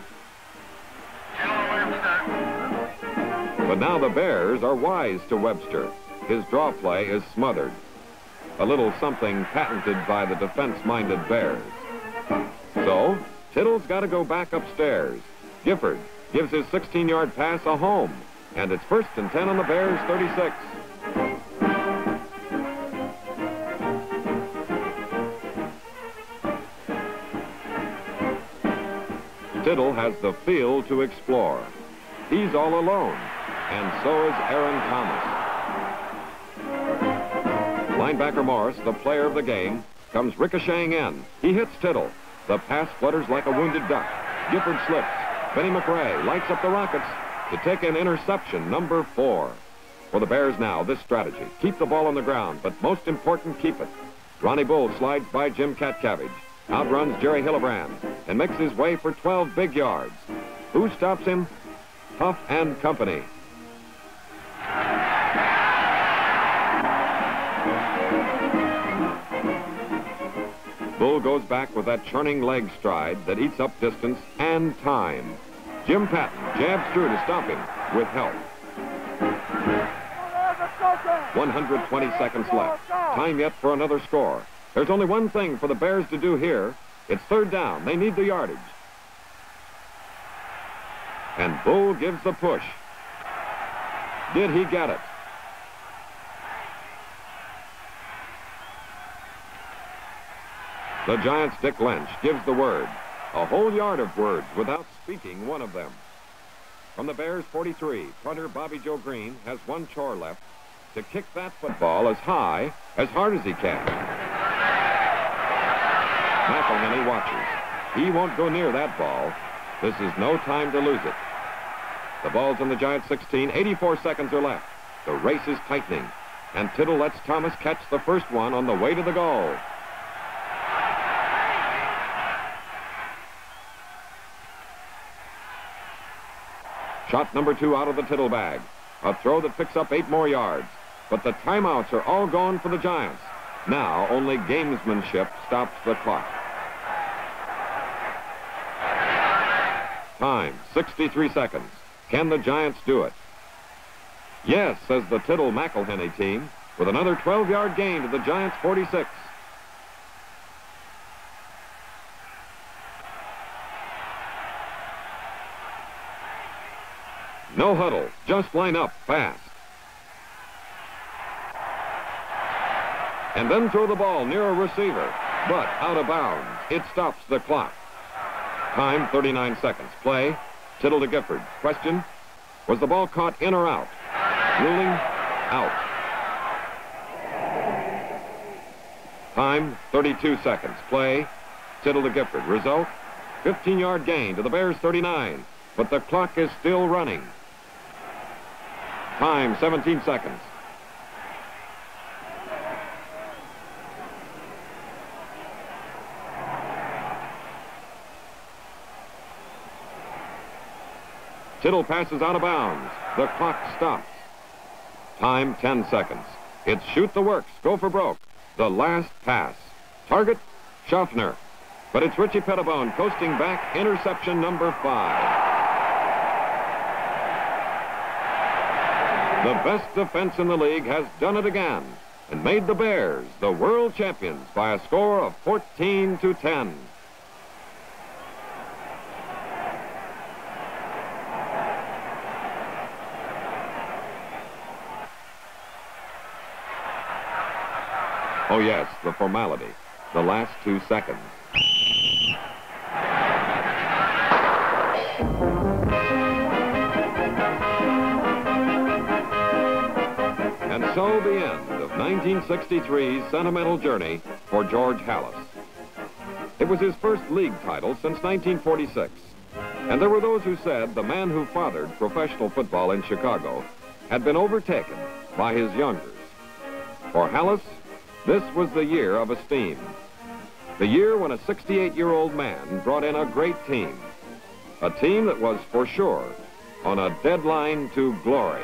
But now the Bears are wise to Webster. His draw play is smothered. A little something patented by the defense-minded Bears. So, Tittle's got to go back upstairs. Gifford gives his 16-yard pass a home. And it's 1st and 10 on the Bears' 36. Tittle has the field to explore. He's all alone. And so is Aaron Thomas. Linebacker Morris, the player of the game, comes ricocheting in. He hits Tittle. The pass flutters like a wounded duck. Gifford slips. Benny McRae lights up the Rockets to take an interception, number 4. For the Bears now, this strategy. Keep the ball on the ground, but most important, keep it. Ronnie Bull slides by Jim Catcabbage, outruns Jerry Hillebrand, and makes his way for 12 big yards. Who stops him? Huff and company. Bull goes back with that churning leg stride that eats up distance and time. Jim Patton jabs through to stop him with help. 120 seconds left. Time yet for another score. There's only one thing for the Bears to do here. It's 3rd down. They need the yardage. And Bull gives the push. Did he get it? The Giants' Dick Lynch gives the word. A whole yard of words without speaking one of them. From the Bears' 43, punter Bobby Joe Green has one chore left: to kick that football as high, as hard as he can. McElhenney watches. He won't go near that ball. This is no time to lose it. The ball's on the Giants' 16. 84 seconds are left. The race is tightening. And Tittle lets Thomas catch the first one on the way to the goal. Shot number 2 out of the Tittle bag. A throw that picks up 8 more yards. But the timeouts are all gone for the Giants. Now only gamesmanship stops the clock. Time, 63 seconds. Can the Giants do it? Yes, says the Tittle McElhenney team, with another 12-yard gain to the Giants' 46. No huddle, just line up fast. And then throw the ball near a receiver, but out of bounds. It stops the clock. Time, 39 seconds. Play, Tittle to Gifford. Question, was the ball caught in or out? Ruling, out. Time, 32 seconds. Play, Tittle to Gifford. Result, 15-yard gain to the Bears' 39. But the clock is still running. Time, 17 seconds. Tittle passes out of bounds. The clock stops. Time, 10 seconds. It's shoot the works, go for broke. The last pass. Target, Schaffner. But it's Richie Pettibone coasting back, interception number 5. The best defense in the league has done it again and made the Bears the world champions by a score of 14-10. Oh, yes, the formality. The last 2 seconds. And so the end of 1963's sentimental journey for George Halas. It was his first league title since 1946. And there were those who said the man who fathered professional football in Chicago had been overtaken by his youngers. For Halas, this was the year of esteem. The year when a 68-year-old man brought in a great team. A team that was for sure on a deadline to glory.